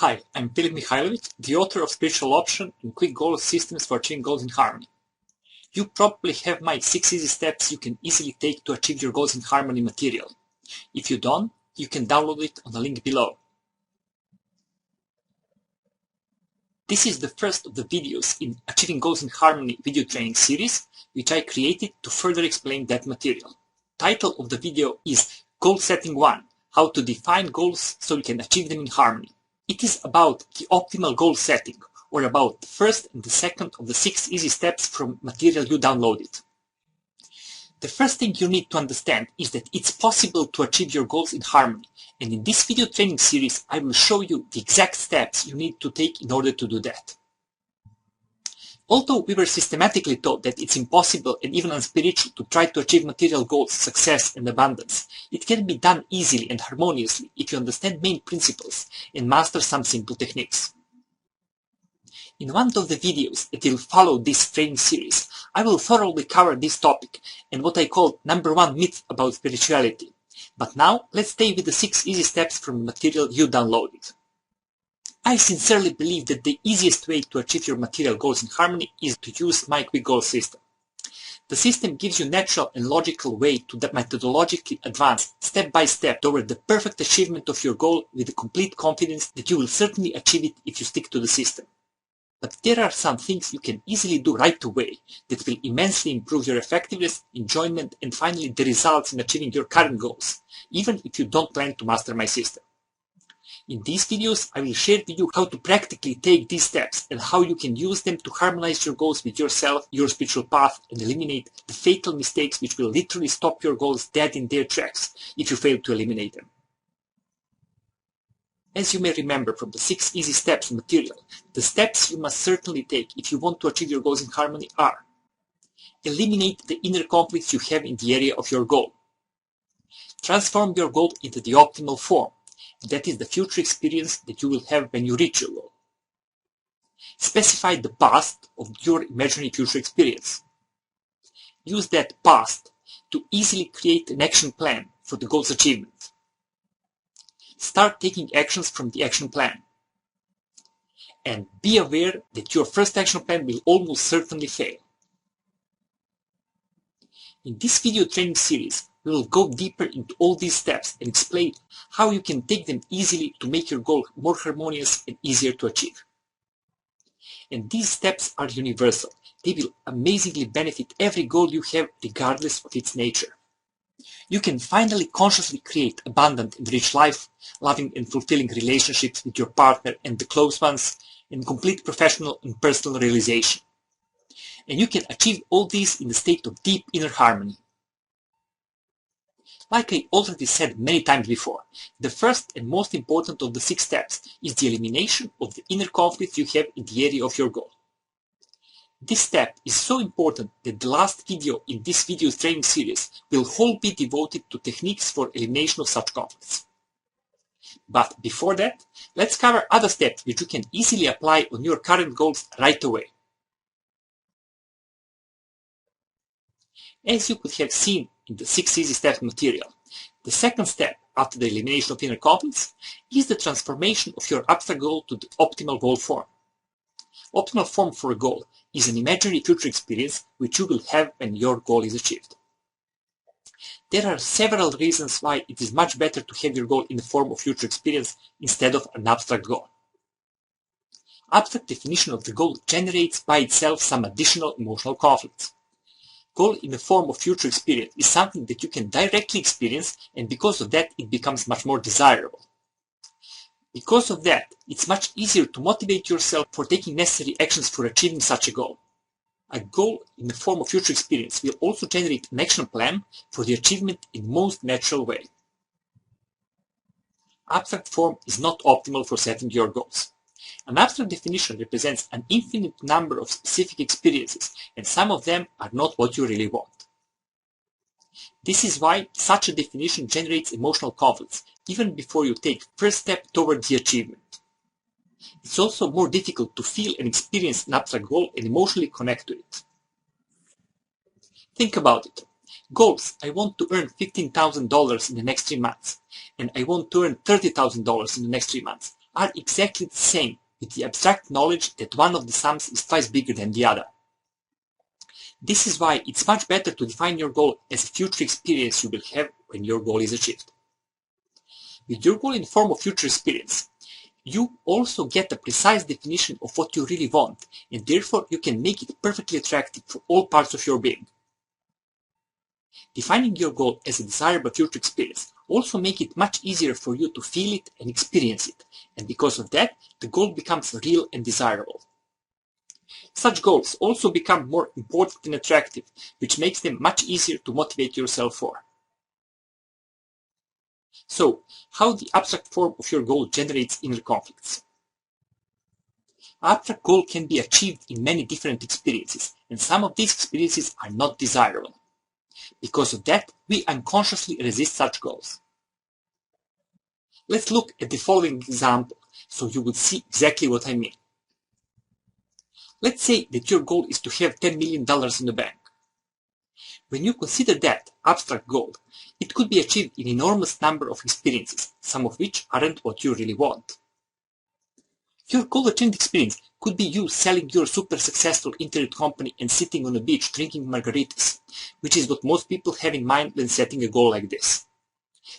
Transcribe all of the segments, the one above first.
Hi, I'm Filip Mihajlovic, the author of Spiritual Option and Quick Goal Systems for Achieving Goals in Harmony. You probably have my 6 easy steps you can easily take to achieve your goals in harmony material. If you don't, you can download it on the link below. This is the first of the videos in Achieving Goals in Harmony video training series, which I created to further explain that material. Title of the video is Goal Setting 1, How to Define Goals so you can achieve them in harmony. It is about the optimal goal setting, or about the first and the second of the 6 easy steps from material you downloaded. The first thing you need to understand is that it's possible to achieve your goals in harmony, and in this video training series I will show you the exact steps you need to take in order to do that. Although we were systematically taught that it's impossible and even unspiritual to try to achieve material goals, success and abundance, it can be done easily and harmoniously if you understand main principles and master some simple techniques. In one of the videos that will follow this training series, I will thoroughly cover this topic and what I call number 1 myth about spirituality. But now let's stay with the 6 easy steps from the material you downloaded. I sincerely believe that the easiest way to achieve your material goals in harmony is to use my Quick Goal system. The system gives you a natural and logical way to methodologically advance step by step toward the perfect achievement of your goal with the complete confidence that you will certainly achieve it if you stick to the system. But there are some things you can easily do right away that will immensely improve your effectiveness, enjoyment, and finally the results in achieving your current goals, even if you don't plan to master my system. In these videos, I will share with you how to practically take these steps and how you can use them to harmonize your goals with yourself, your spiritual path, and eliminate the fatal mistakes which will literally stop your goals dead in their tracks if you fail to eliminate them. As you may remember from the 6 easy steps material, the steps you must certainly take if you want to achieve your goals in harmony are: eliminate the inner conflicts you have in the area of your goal. Transform your goal into the optimal form. That is the future experience that you will have when you reach your goal. Specify the past of your imaginary future experience. Use that past to easily create an action plan for the goal's achievement. Start taking actions from the action plan. And be aware that your first action plan will almost certainly fail. In this video training series, we will go deeper into all these steps and explain how you can take them easily to make your goal more harmonious and easier to achieve. And these steps are universal. They will amazingly benefit every goal you have regardless of its nature. You can finally consciously create abundant and rich life, loving and fulfilling relationships with your partner and the close ones, and complete professional and personal realization. And you can achieve all these in a state of deep inner harmony. Like I already said many times before, the first and most important of the 6 steps is the elimination of the inner conflicts you have in the area of your goal. This step is so important that the last video in this video training series will wholly be devoted to techniques for elimination of such conflicts. But before that, let's cover other steps which you can easily apply on your current goals right away. As you could have seen in the 6 easy steps material, the second step after the elimination of inner conflicts is the transformation of your abstract goal to the optimal goal form. Optimal form for a goal is an imaginary future experience which you will have when your goal is achieved. There are several reasons why it is much better to have your goal in the form of future experience instead of an abstract goal. Abstract definition of the goal generates by itself some additional emotional conflicts. Goal in the form of future experience is something that you can directly experience, and because of that it becomes much more desirable. Because of that, it's much easier to motivate yourself for taking necessary actions for achieving such a goal. A goal in the form of future experience will also generate an action plan for the achievement in the most natural way. Abstract form is not optimal for setting your goals. An abstract definition represents an infinite number of specific experiences, and some of them are not what you really want. This is why such a definition generates emotional conflicts, even before you take first step toward the achievement. It's also more difficult to feel and experience an abstract goal and emotionally connect to it. Think about it. Goals: I want to earn $15,000 in the next 3 months, and I want to earn $30,000 in the next 3 months, are exactly the same, with the abstract knowledge that one of the sums is twice bigger than the other. This is why it's much better to define your goal as a future experience you will have when your goal is achieved. With your goal in the form of future experience, you also get a precise definition of what you really want, and therefore you can make it perfectly attractive for all parts of your being. Defining your goal as a desirable future experience also makes it much easier for you to feel it and experience it, and because of that, the goal becomes real and desirable. Such goals also become more important and attractive, which makes them much easier to motivate yourself for. So, how the abstract form of your goal generates inner conflicts? Abstract goal can be achieved in many different experiences, and some of these experiences are not desirable. Because of that, we unconsciously resist such goals. Let's look at the following example, so you will see exactly what I mean. Let's say that your goal is to have $10 million in the bank. When you consider that abstract goal, it could be achieved in an enormous number of experiences, some of which aren't what you really want. Your goal-achieved experience could be you selling your super successful internet company and sitting on a beach drinking margaritas, which is what most people have in mind when setting a goal like this.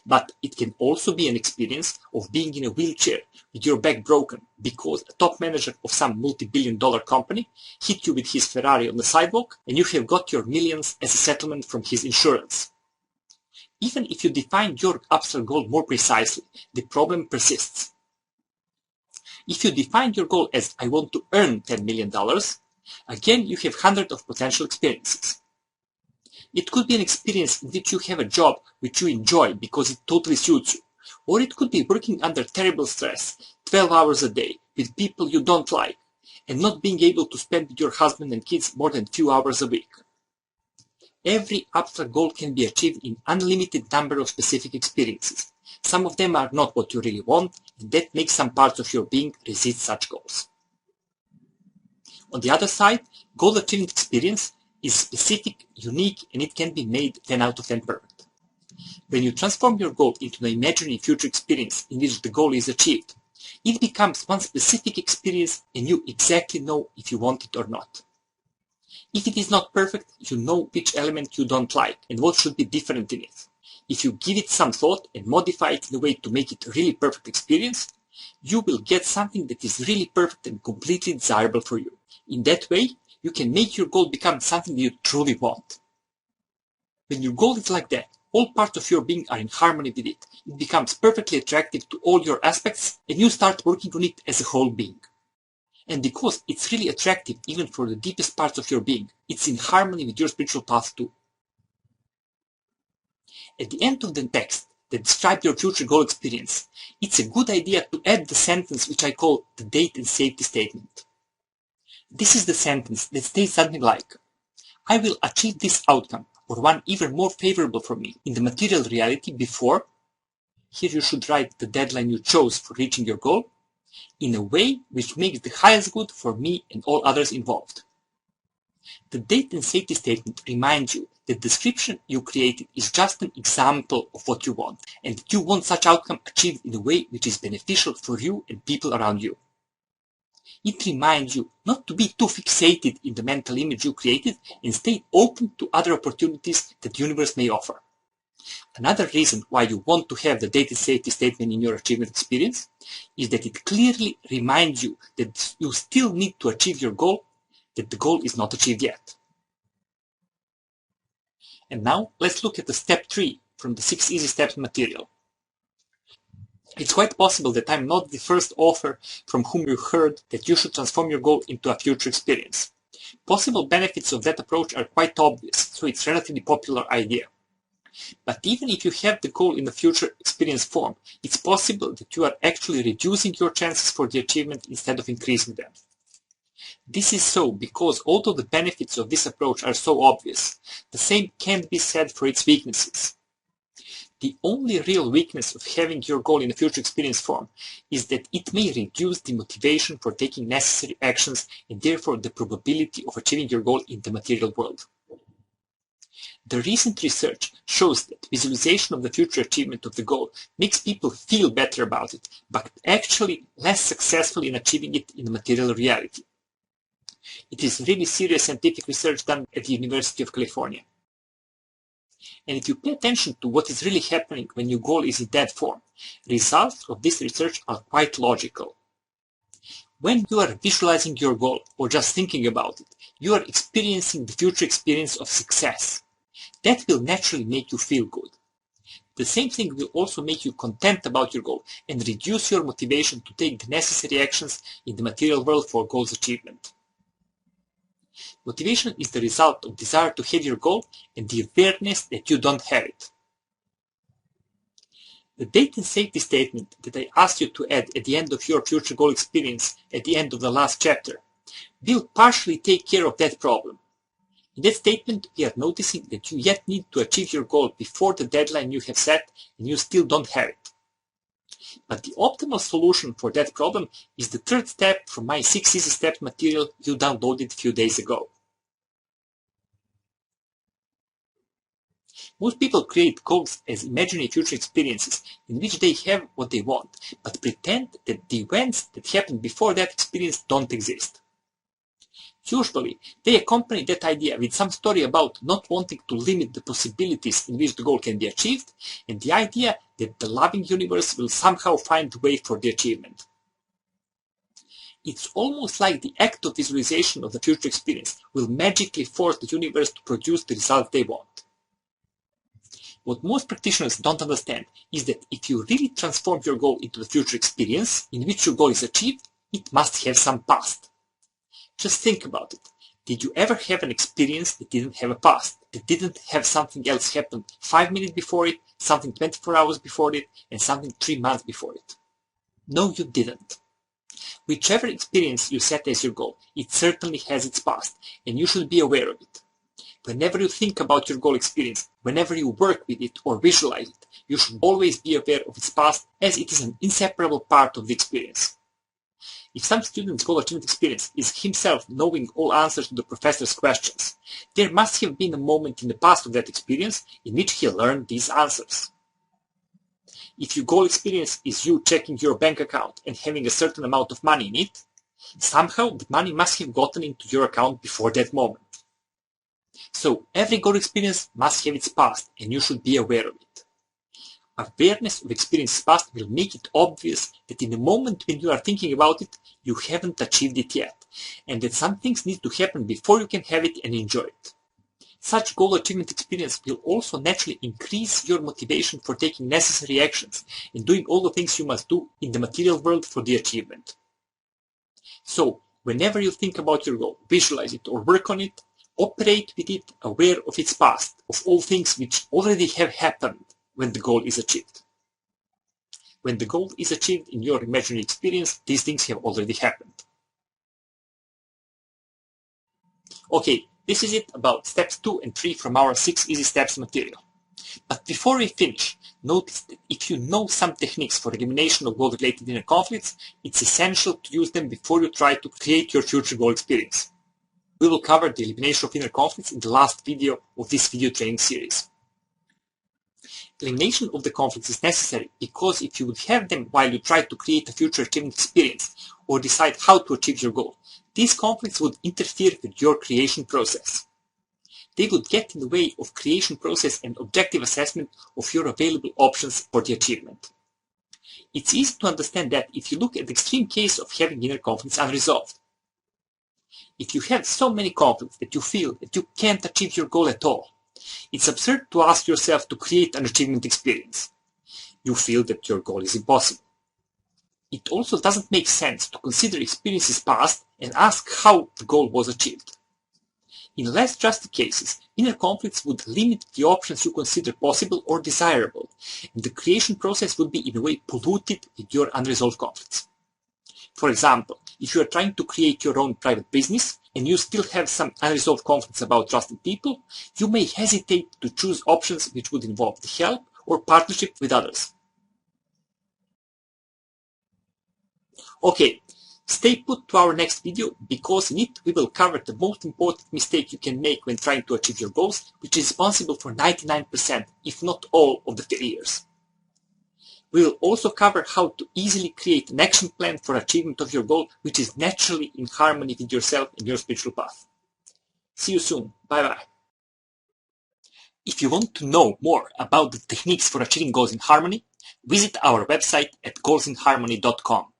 But it can also be an experience of being in a wheelchair with your back broken because a top manager of some multi-billion-dollar company hit you with his Ferrari on the sidewalk and you have got your millions as a settlement from his insurance. Even if you define your abstract goal more precisely, the problem persists. If you define your goal as I want to earn $10 million, again you have hundreds of potential experiences. It could be an experience in which you have a job which you enjoy because it totally suits you, or it could be working under terrible stress, 12 hours a day, with people you don't like, and not being able to spend with your husband and kids more than a few hours a week. Every abstract goal can be achieved in an unlimited number of specific experiences. Some of them are not what you really want, and that makes some parts of your being resist such goals. On the other side, goal-achieving experience is specific, unique, and it can be made 10 out of 10 perfect. When you transform your goal into an imaginary future experience in which the goal is achieved, it becomes one specific experience and you exactly know if you want it or not. If it is not perfect, you know which element you don't like and what should be different in it. If you give it some thought and modify it in a way to make it a really perfect experience, you will get something that is really perfect and completely desirable for you. In that way, you can make your goal become something you truly want. When your goal is like that, all parts of your being are in harmony with it. It becomes perfectly attractive to all your aspects, and you start working on it as a whole being. And because it's really attractive even for the deepest parts of your being, it's in harmony with your spiritual path too. At the end of the text that describes your future goal experience, it's a good idea to add the sentence which I call the date and safety statement. This is the sentence that states something like, I will achieve this outcome, or one even more favorable for me, in the material reality before, here you should write the deadline you chose for reaching your goal, in a way which makes the highest good for me and all others involved. The date and safety statement reminds you that the description you created is just an example of what you want, and that you want such outcome achieved in a way which is beneficial for you and people around you. It reminds you not to be too fixated in the mental image you created and stay open to other opportunities that the universe may offer. Another reason why you want to have the date and safety statement in your achievement experience is that it clearly reminds you that you still need to achieve your goal, that the goal is not achieved yet. And now let's look at the step 3 from the 6 easy steps material. It's quite possible that I'm not the first author from whom you heard that you should transform your goal into a future experience. Possible benefits of that approach are quite obvious, so it's a relatively popular idea. But even if you have the goal in the future experience form, it's possible that you are actually reducing your chances for the achievement instead of increasing them. This is so because although the benefits of this approach are so obvious, the same can't be said for its weaknesses. The only real weakness of having your goal in a future experience form is that it may reduce the motivation for taking necessary actions and therefore the probability of achieving your goal in the material world. The recent research shows that visualization of the future achievement of the goal makes people feel better about it, but actually less successful in achieving it in material reality. It is really serious scientific research done at the University of California. And if you pay attention to what is really happening when your goal is in that form, results of this research are quite logical. When you are visualizing your goal or just thinking about it, you are experiencing the future experience of success. That will naturally make you feel good. The same thing will also make you content about your goal and reduce your motivation to take the necessary actions in the material world for goal's achievement. Motivation is the result of desire to have your goal and the awareness that you don't have it. The date and safety statement that I asked you to add at the end of your future goal experience at the end of the last chapter will partially take care of that problem. In that statement, we are noticing that you yet need to achieve your goal before the deadline you have set and you still don't have it. But the optimal solution for that problem is the third step from my 6 easy steps material you downloaded a few days ago. Most people create goals as imaginary future experiences in which they have what they want, but pretend that the events that happened before that experience don't exist. Usually, they accompany that idea with some story about not wanting to limit the possibilities in which the goal can be achieved, and the idea that the loving universe will somehow find a way for the achievement. It's almost like the act of visualization of the future experience will magically force the universe to produce the result they want. What most practitioners don't understand is that if you really transform your goal into the future experience in which your goal is achieved, it must have some past. Just think about it. Did you ever have an experience that didn't have a past, that didn't have something else happen 5 minutes before it, something 24 hours before it, and something 3 months before it? No, you didn't. Whichever experience you set as your goal, it certainly has its past, and you should be aware of it. Whenever you think about your goal experience, whenever you work with it or visualize it, you should always be aware of its past, as it is an inseparable part of the experience. If some student's goal achievement experience is himself knowing all answers to the professor's questions, there must have been a moment in the past of that experience in which he learned these answers. If your goal experience is you checking your bank account and having a certain amount of money in it, somehow the money must have gotten into your account before that moment. So every goal experience must have its past, and you should be aware of it. Awareness of experience's past will make it obvious that in the moment when you are thinking about it, you haven't achieved it yet, and that some things need to happen before you can have it and enjoy it. Such goal achievement experience will also naturally increase your motivation for taking necessary actions and doing all the things you must do in the material world for the achievement. So, whenever you think about your goal, visualize it or work on it, operate with it aware of its past, of all things which already have happened when the goal is achieved. When the goal is achieved in your imaginary experience, these things have already happened. Okay, this is it about steps 2 and 3 from our 6 easy steps material. But before we finish, notice that if you know some techniques for elimination of goal-related inner conflicts, it's essential to use them before you try to create your future goal experience. We will cover the elimination of inner conflicts in the last video of this video training series. Elimination of the conflicts is necessary because if you would have them while you try to create a future achievement experience or decide how to achieve your goal, these conflicts would interfere with your creation process. They would get in the way of creation process and objective assessment of your available options for the achievement. It's easy to understand that if you look at the extreme case of having inner conflicts unresolved. If you have so many conflicts that you feel that you can't achieve your goal at all, it's absurd to ask yourself to create an achievement experience. You feel that your goal is impossible. It also doesn't make sense to consider experiences past and ask how the goal was achieved. In less drastic cases, inner conflicts would limit the options you consider possible or desirable, and the creation process would be in a way polluted with your unresolved conflicts. For example, if you are trying to create your own private business and you still have some unresolved conflicts about trusted people, you may hesitate to choose options which would involve the help or partnership with others. Okay, Stay put to our next video, because in it we will cover the most important mistake you can make when trying to achieve your goals, which is responsible for 99%, if not all, of the failures. We will also cover how to easily create an action plan for achievement of your goal, which is naturally in harmony with yourself and your spiritual path. See you soon. Bye-bye. If you want to know more about the techniques for achieving goals in harmony, visit our website at goalsinharmony.com.